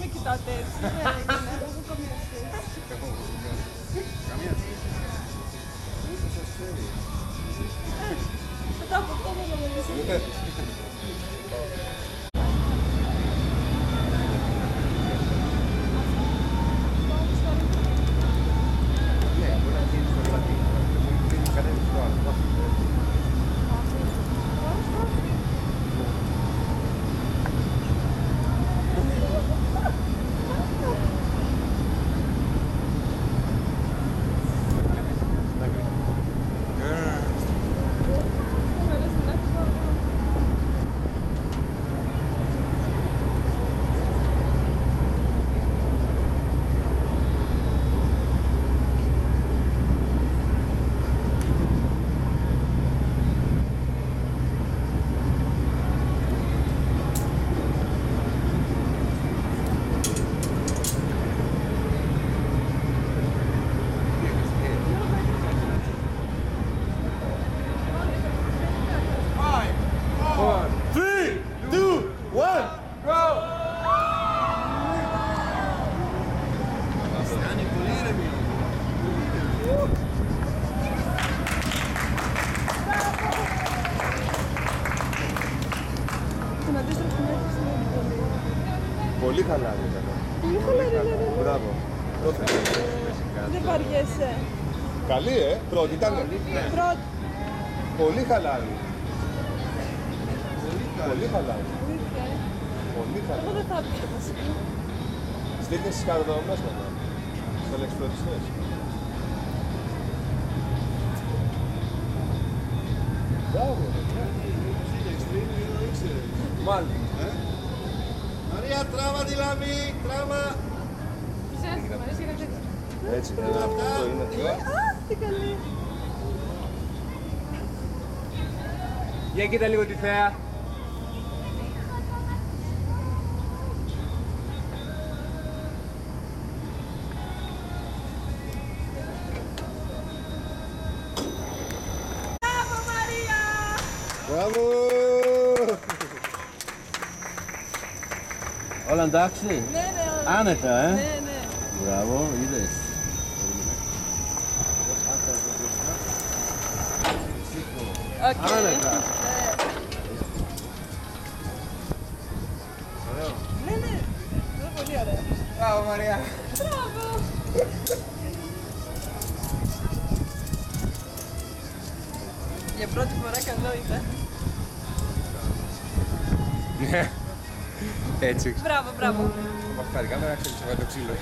μην κοιτάτε έτσι. Δεν έγινε, έχω καμία σχέση. Καμία σχέση. Ούτε σας ξέρει. Μετά από αυτό δεν θα μιλήσω. Πολύ χαλάρη ήταν. Πολύ χαλαρή, ναι. Μπράβο. Δεν βαριέσαι. Καλή, πρώτη ήταν. Πρώτη. Πολύ χαλάρη. Πολύ χαλάρη. Αλήθεια, Πολύ Εγώ χαλάρη. δεν θα έπαιξα βασικά. Στείλτε στις καρδομές μετά. Στους αλεξιπτωτιστές. Μπράβο. Μάλιστα. Μαρία, τράβα τη λαμπή, τράβα. Έτσι, αυτό είναι. Α, τι καλή. Για κοίτα λίγο τη θέα. Μπράβο, Μαρία! Μπράβο. Όλα εντάξει. Ναι, ναι, όλα. Άνετα, Ναι, ναι. Μπράβο, είδες. Οκ. Άνετα. Ναι, ναι. Είναι πολύ ωραία. Μπράβο, Μαρία. Μπράβο. Για πρώτη φορά καλό ήταν. Έτσι. Μπράβο, μπράβο. Πάρει κάμερα, ξέρεις, το ξύλο.